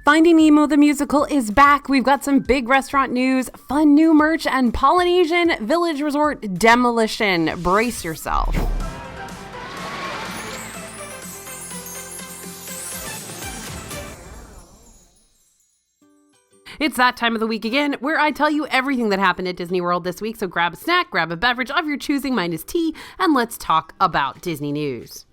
Finding Nemo the musical is back. We've got some big restaurant news, fun new merch, and Polynesian Village Resort Demolition. Brace yourself. It's that time of the week again where I tell you everything that happened at Disney World this week. So grab a snack, grab a beverage of your choosing, mine is tea, and let's talk about Disney news.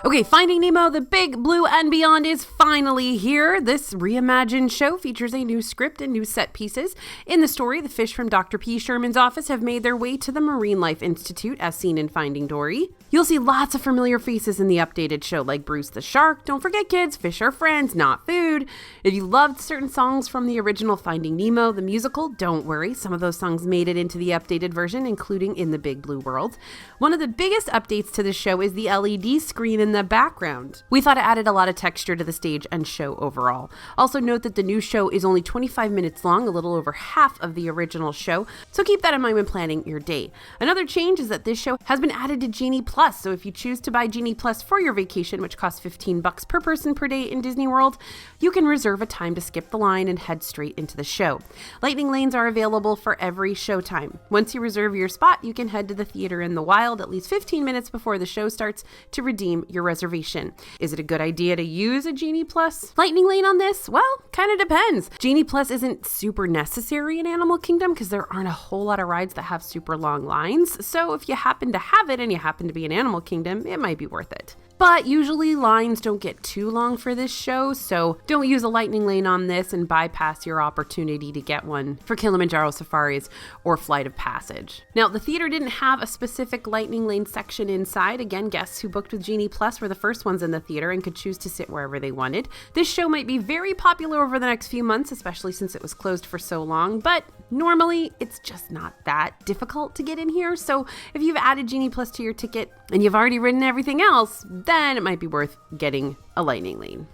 Okay, Finding Nemo, the Big Blue and Beyond is finally here. This reimagined show features a new script and new set pieces. In the story, the fish from Dr. P. Sherman's office have made their way to the Marine Life Institute, as seen in Finding Dory. You'll see lots of familiar faces in the updated show, like Bruce the Shark. Don't forget, kids, fish are friends, not food. If you loved certain songs from the original Finding Nemo, the musical, don't worry. Some of those songs made it into the updated version, including in the Big Blue World. One of the biggest updates to the show is the LED screen in the background. We thought it added a lot of texture to the stage and show overall. Also note that the new show is only 25 minutes long, a little over half of the original show, so keep that in mind when planning your day. Another change is that this show has been added to Genie Plus, so if you choose to buy Genie Plus for your vacation, which costs $15 per person per day in Disney World, you can reserve a time to skip the line and head straight into the show. Lightning lanes are available for every showtime. Once you reserve your spot, you can head to the theater in the wild at least 15 minutes before the show starts to redeem your reservation. Is it a good idea to use a Genie Plus Lightning lane on this? Well, kind of depends. Genie Plus isn't super necessary in Animal Kingdom because there aren't a whole lot of rides that have super long lines. So if you happen to have it and you happen to be in Animal Kingdom, it might be worth it. But usually lines don't get too long for this show, so don't use a lightning lane on this and bypass your opportunity to get one for Kilimanjaro Safaris or Flight of Passage. Now, the theater didn't have a specific lightning lane section inside. Again, guests who booked with Genie Plus were the first ones in the theater and could choose to sit wherever they wanted. This show might be very popular over the next few months, especially since it was closed for so long, but normally it's just not that difficult to get in here. So if you've added Genie Plus to your ticket and you've already ridden everything else, then it might be worth getting a lightning lane.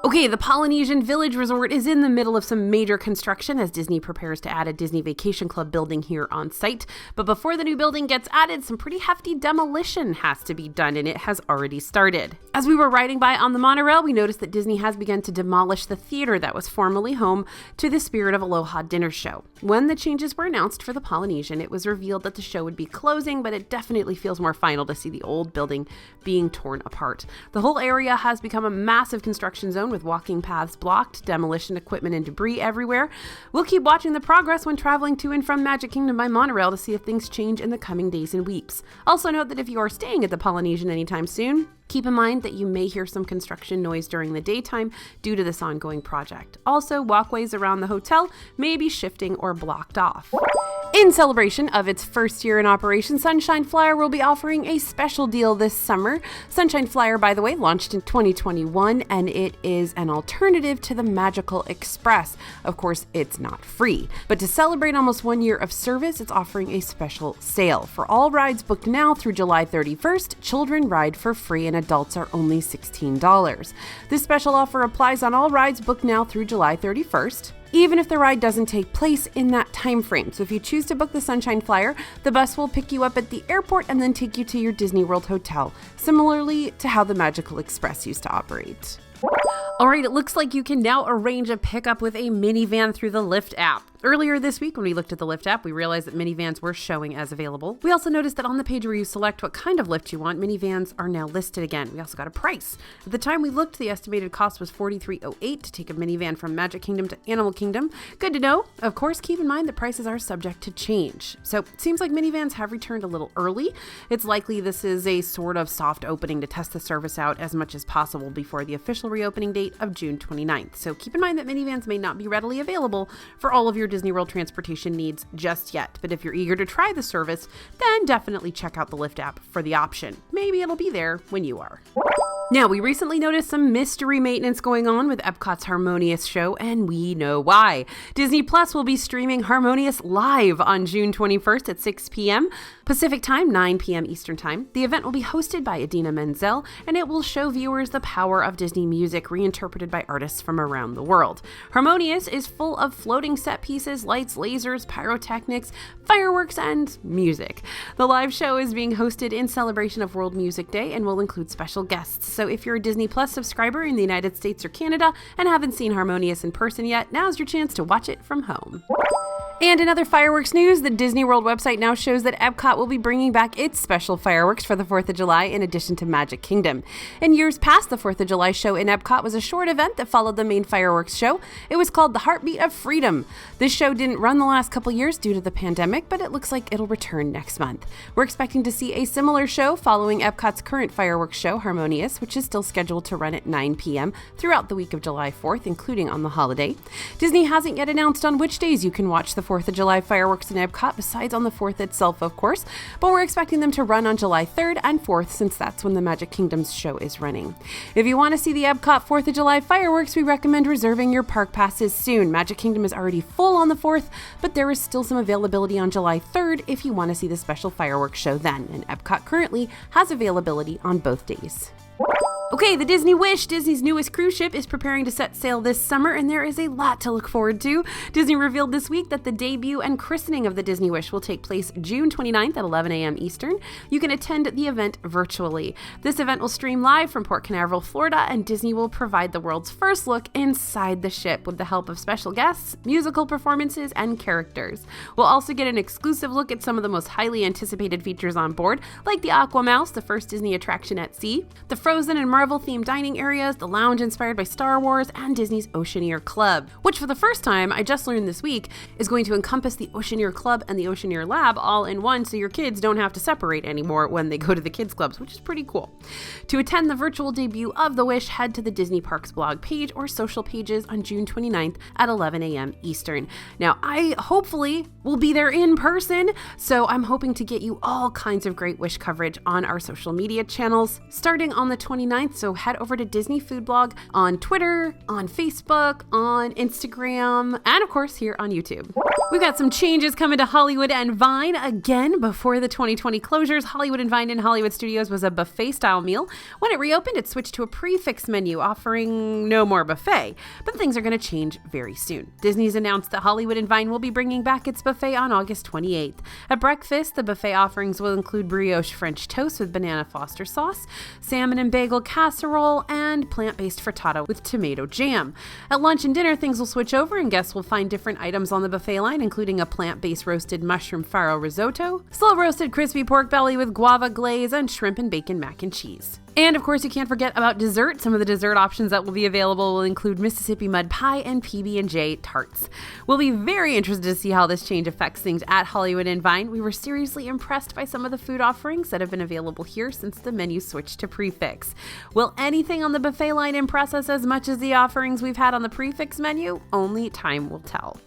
Okay, the Polynesian Village Resort is in the middle of some major construction as Disney prepares to add a Disney Vacation Club building here on site. But before the new building gets added, some pretty hefty demolition has to be done, and it has already started. As we were riding by on the monorail, we noticed that Disney has begun to demolish the theater that was formerly home to the Spirit of Aloha dinner show. When the changes were announced for the Polynesian, it was revealed that the show would be closing, but it definitely feels more final to see the old building being torn apart. The whole area has become a massive construction zone with walking paths blocked, demolition equipment and debris everywhere. We'll keep watching the progress when traveling to and from Magic Kingdom by monorail to see if things change in the coming days and weeks. Also note that if you are staying at the Polynesian anytime soon, keep in mind that you may hear some construction noise during the daytime due to this ongoing project. Also, walkways around the hotel may be shifting or blocked off. In celebration of its first year in operation, Sunshine Flyer will be offering a special deal this summer. Sunshine Flyer, by the way, launched in 2021, and it is an alternative to the Magical Express. Of course, it's not free, but to celebrate almost 1 year of service, it's offering a special sale. For all rides booked now through July 31st, children ride for free and adults are only $16. This special offer applies on all rides booked now through July 31st. Even if the ride doesn't take place in that time frame. So if you choose to book the Sunshine Flyer, the bus will pick you up at the airport and then take you to your Disney World hotel, similarly to how the Magical Express used to operate. All right, it looks like you can now arrange a pickup with a Minnie Van through the Lyft app. Earlier this week, when we looked at the Lyft app, we realized that Minnie Vans were showing as available. We also noticed that on the page where you select what kind of Lyft you want, Minnie Vans are now listed again. We also got a price. At the time we looked, the estimated cost was $43.08 to take a Minnie Van from Magic Kingdom to Animal Kingdom. Good to know. Of course, keep in mind that prices are subject to change. So it seems like Minnie Vans have returned a little early. It's likely this is a sort of soft opening to test the service out as much as possible before the official reopening date of June 29th. So keep in mind that Minnie Vans may not be readily available for all of your Disney World transportation needs just yet. But if you're eager to try the service, then definitely check out the Lyft app for the option. Maybe it'll be there when you are. Now, we recently noticed some mystery maintenance going on with EPCOT's Harmonious show, and we know why. Disney Plus will be streaming Harmonious live on June 21st at 6 p.m. Pacific Time, 9 p.m. Eastern Time. The event will be hosted by Idina Menzel, and it will show viewers the power of Disney music reinterpreted by artists from around the world. Harmonious is full of floating set pieces, lights, lasers, pyrotechnics, fireworks, and music. The live show is being hosted in celebration of World Music Day and will include special guests So if you're a Disney Plus subscriber in the United States or Canada and haven't seen Harmonious in person yet, now's your chance to watch it from home. And in other fireworks news, the Disney World website now shows that EPCOT will be bringing back its special fireworks for the 4th of July in addition to Magic Kingdom. In years past, the 4th of July show in EPCOT was a short event that followed the main fireworks show. It was called the Heartbeat of Freedom. This show didn't run the last couple years due to the pandemic, but it looks like it'll return next month. We're expecting to see a similar show following EPCOT's current fireworks show, Harmonious, which is still scheduled to run at 9 p.m. throughout the week of July 4th, including on the holiday. Disney hasn't yet announced on which days you can watch the 4th of July fireworks in EPCOT, besides on the 4th itself, of course, but we're expecting them to run on July 3rd and 4th since that's when the Magic Kingdom's show is running. If you want to see the EPCOT 4th of July fireworks, we recommend reserving your park passes soon. Magic Kingdom is already full on the 4th, but there is still some availability on July 3rd if you want to see the special fireworks show then, and EPCOT currently has availability on both days. Okay, the Disney Wish, Disney's newest cruise ship, is preparing to set sail this summer, and there is a lot to look forward to. Disney revealed this week that the debut and christening of the Disney Wish will take place June 29th at 11 a.m. Eastern. You can attend the event virtually. This event will stream live from Port Canaveral, Florida, and Disney will provide the world's first look inside the ship with the help of special guests, musical performances, and characters. We'll also get an exclusive look at some of the most highly anticipated features on board, like the Aqua Mouse, the first Disney attraction at sea, the Frozen and Marvel-themed dining areas, the lounge inspired by Star Wars, and Disney's Oceaneer Club, which for the first time, I just learned this week, is going to encompass the Oceaneer Club and the Oceaneer Lab all in one, so your kids don't have to separate anymore when they go to the kids' clubs, which is pretty cool. To attend the virtual debut of the Wish, head to the Disney Parks blog page or social pages on June 29th at 11 a.m. Eastern. Now, I hopefully will be there in person, so I'm hoping to get you all kinds of great Wish coverage on our social media channels starting on the 29th. So head over to Disney Food Blog on Twitter, on Facebook, on Instagram, and of course here on YouTube. We've got some changes coming to Hollywood and Vine. Again, before the 2020 closures, Hollywood and Vine in Hollywood Studios was a buffet-style meal. When it reopened, it switched to a prix fixe menu, offering no more buffet. But things are going to change very soon. Disney's announced that Hollywood and Vine will be bringing back its buffet on August 28th. At breakfast, the buffet offerings will include brioche French toast with banana Foster sauce, salmon and bagel casserole, and plant-based frittata with tomato jam. At lunch and dinner, things will switch over and guests will find different items on the buffet line, including a plant-based roasted mushroom farro risotto, slow-roasted crispy pork belly with guava glaze, and shrimp and bacon mac and cheese. And of course, you can't forget about dessert. Some of the dessert options that will be available will include Mississippi mud pie and PB&J tarts. We'll be very interested to see how this change affects things at Hollywood and Vine. We were seriously impressed by some of the food offerings that have been available here since the menu switched to prix fixe. Will anything on the buffet line impress us as much as the offerings we've had on the prix fixe menu? Only time will tell.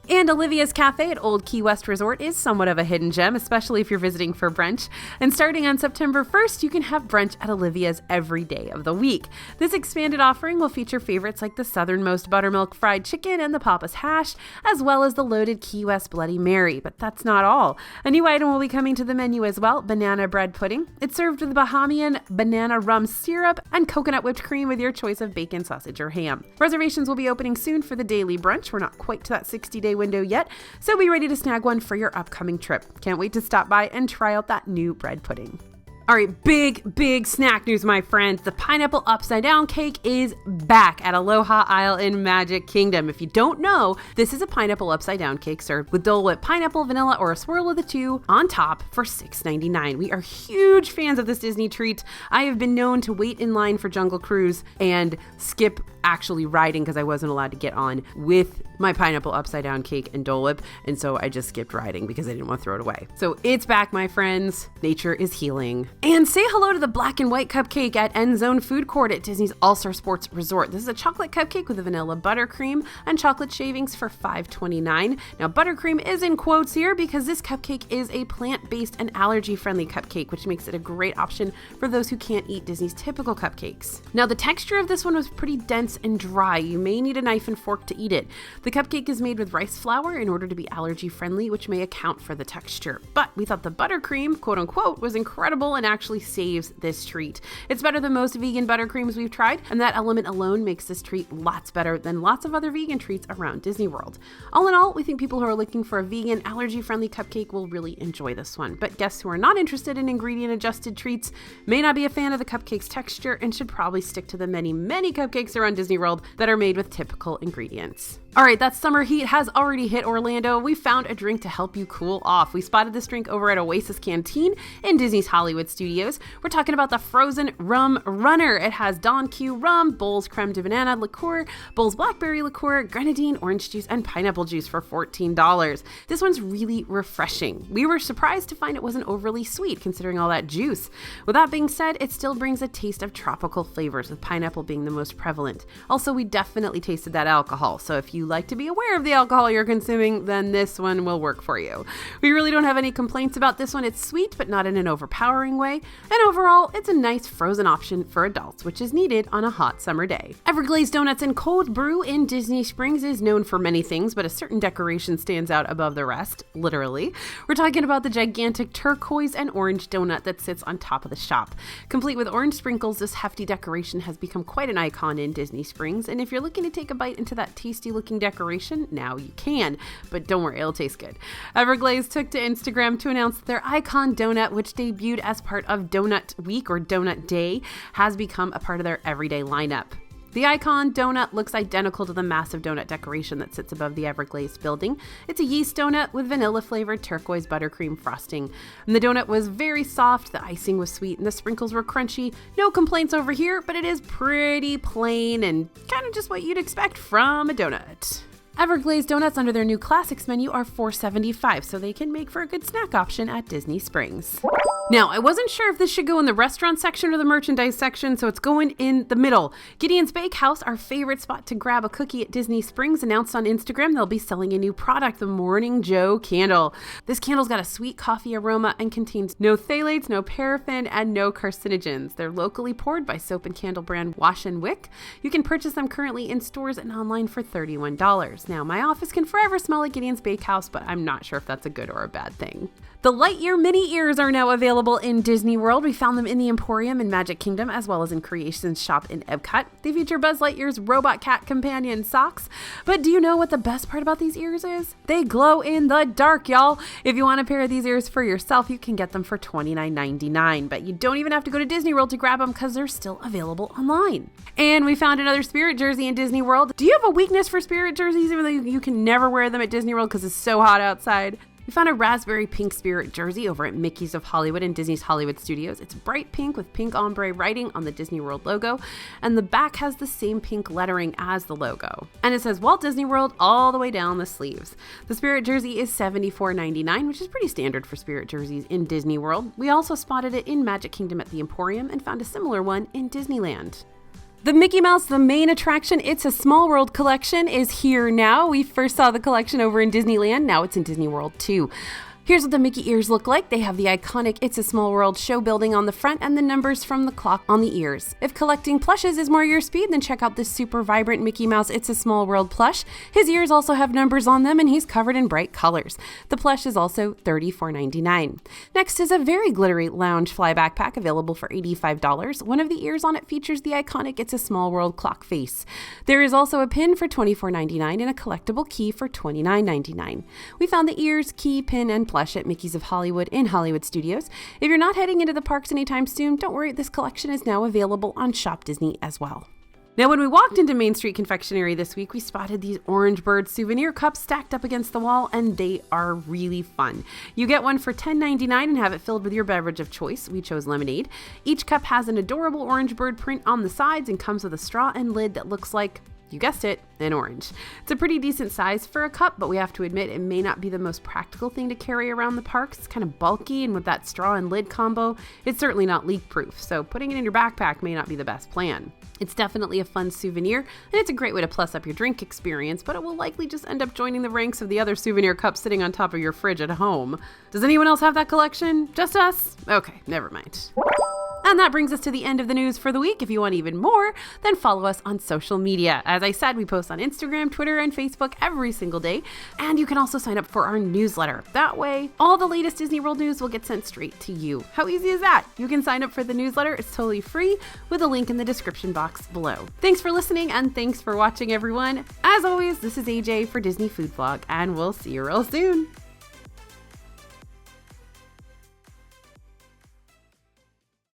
And Olivia's Cafe at Old Key West Resort is somewhat of a hidden gem, especially if you're visiting for brunch. And starting on September 1st, you can have brunch at Olivia's every day of the week. This expanded offering will feature favorites like the Southernmost Buttermilk Fried Chicken and the Papa's Hash, as well as the loaded Key West Bloody Mary. But that's not all. A new item will be coming to the menu as well, banana bread pudding. It's served with Bahamian banana rum syrup and coconut whipped cream with your choice of bacon, sausage, or ham. Reservations will be opening soon for the daily brunch. We're not quite to that 60-day window yet, so be ready to snag one for your upcoming trip. Can't wait to stop by and try out that new bread pudding. All right, big snack news, my friends. The pineapple upside down cake is back at Aloha Isle in Magic Kingdom. If you don't know, this is a pineapple upside down cake served with Dole Whip pineapple, vanilla, or a swirl of the two on top for $6.99. We are huge fans of this Disney treat. I have been known to wait in line for Jungle Cruise and skip actually riding because I wasn't allowed to get on with my pineapple upside down cake and Dole Whip, and so I just skipped riding because I didn't want to throw it away. So it's back, my friends. Nature is healing. And say hello to the black and white cupcake at End Zone Food Court at Disney's All-Star Sports Resort. This is a chocolate cupcake with a vanilla buttercream and chocolate shavings for $5.29. Now, buttercream is in quotes here because this cupcake is a plant-based and allergy-friendly cupcake, which makes it a great option for those who can't eat Disney's typical cupcakes. Now, the texture of this one was pretty dense gelatinous and dry. You may need a knife and fork to eat it. The cupcake is made with rice flour in order to be allergy friendly, which may account for the texture. But we thought the buttercream, quote unquote, was incredible and actually saves this treat. It's better than most vegan buttercreams we've tried, and that element alone makes this treat lots better than lots of other vegan treats around Disney World. All in all, we think people who are looking for a vegan, allergy-friendly cupcake will really enjoy this one. But guests who are not interested in ingredient-adjusted treats may not be a fan of the cupcake's texture and should probably stick to the many cupcakes around Disney World that are made with typical ingredients. All right, that summer heat has already hit Orlando. We found a drink to help you cool off. We spotted this drink over at Oasis Canteen in Disney's Hollywood Studios. We're talking about the frozen Rum Runner. It has Don Q rum, Bowls creme de banana liqueur, Bowls blackberry liqueur, grenadine, orange juice, and pineapple juice for $14. This one's really refreshing. We were surprised to find it wasn't overly sweet considering all that juice. With that being said, it still brings a taste of tropical flavors, with pineapple being the most prevalent. Also, we definitely tasted that alcohol, so if you like to be aware of the alcohol you're consuming, then this one will work for you. We really don't have any complaints about this one. It's sweet, but not in an overpowering way. And overall, it's a nice frozen option for adults, which is needed on a hot summer day. Everglazed Donuts and Cold Brew in Disney Springs is known for many things, but a certain decoration stands out above the rest, literally. We're talking about the gigantic turquoise and orange donut that sits on top of the shop. Complete with orange sprinkles, this hefty decoration has become quite an icon in Disney Springs, and if you're looking to take a bite into that tasty looking decoration, now you can, but don't worry, it'll taste good. Everglazed took to Instagram to announce that their icon donut, which debuted as part of Donut Week or Donut Day, has become a part of their everyday lineup. The icon donut looks identical to the massive donut decoration that sits above the Everglazed building. It's a yeast donut with vanilla-flavored turquoise buttercream frosting. And the donut was very soft, the icing was sweet, and the sprinkles were crunchy. No complaints over here, but it is pretty plain and kind of just what you'd expect from a donut. Everglazed donuts under their new classics menu are $4.75, so they can make for a good snack option at Disney Springs. Now, I wasn't sure if this should go in the restaurant section or the merchandise section, so it's going in the middle. Gideon's Bakehouse, our favorite spot to grab a cookie at Disney Springs, announced on Instagram they'll be selling a new product, the Morning Joe candle. This candle's got a sweet coffee aroma and contains no phthalates, no paraffin, and no carcinogens. They're locally poured by soap and candle brand Wash and Wick. You can purchase them currently in stores and online for $31. Now, my office can forever smell like Gideon's Bakehouse, but I'm not sure if that's a good or a bad thing. The Lightyear mini ears are now available in Disney World. We found them in the Emporium in Magic Kingdom, as well as in Creations Shop in EPCOT. They feature Buzz Lightyear's robot cat companion socks. But do you know what the best part about these ears is? They glow in the dark, y'all. If you want a pair of these ears for yourself, you can get them for $29.99. But you don't even have to go to Disney World to grab them because they're still available online. And we found another Spirit jersey in Disney World. Do you have a weakness for Spirit jerseys, even though you can never wear them at Disney World because it's so hot outside? We found a raspberry pink Spirit jersey over at Mickey's of Hollywood and Disney's Hollywood Studios. It's bright pink with pink ombre writing on the Disney World logo, and the back has the same pink lettering as the logo. And it says Walt Disney World all the way down the sleeves. The Spirit jersey is $74.99, which is pretty standard for Spirit jerseys in Disney World. We also spotted it in Magic Kingdom at the Emporium and found a similar one in Disneyland. The Mickey Mouse, the main attraction, It's a Small World collection is here now. We first saw the collection over in Disneyland. Now it's in Disney World too. Here's what the Mickey ears look like. They have the iconic It's a Small World show building on the front and the numbers from the clock on the ears. If collecting plushes is more your speed, then check out this super vibrant Mickey Mouse It's a Small World plush. His ears also have numbers on them and he's covered in bright colors. The plush is also $34.99. Next is a very glittery lounge fly backpack available for $85. One of the ears on it features the iconic It's a Small World clock face. There is also a pin for $24.99 and a collectible key for $29.99. We found the ears, key, pin, and plush at Mickey's of Hollywood in Hollywood Studios. If you're not heading into the parks anytime soon, don't worry, this collection is now available on Shop Disney as well. Now, when we walked into Main Street Confectionery this week, we spotted these Orange Bird souvenir cups stacked up against the wall, and they are really fun. You get one for $10.99 and have it filled with your beverage of choice. We chose lemonade. Each cup has an adorable Orange Bird print on the sides and comes with a straw and lid that looks like, you guessed it, an orange. It's a pretty decent size for a cup, but we have to admit it may not be the most practical thing to carry around the parks. It's kind of bulky, and with that straw and lid combo, it's certainly not leak-proof, so putting it in your backpack may not be the best plan. It's definitely a fun souvenir, and it's a great way to plus up your drink experience, but it will likely just end up joining the ranks of the other souvenir cups sitting on top of your fridge at home. Does anyone else have that collection? Just us? Okay, never mind. And that brings us to the end of the news for the week. If you want even more, then follow us on social media. As I said, we post on Instagram, Twitter, and Facebook every single day. And you can also sign up for our newsletter. That way, all the latest Disney World news will get sent straight to you. How easy is that? You can sign up for the newsletter. It's totally free with a link in the description box below. Thanks for listening and thanks for watching, everyone. As always, this is AJ for Disney Food Vlog, and we'll see you real soon.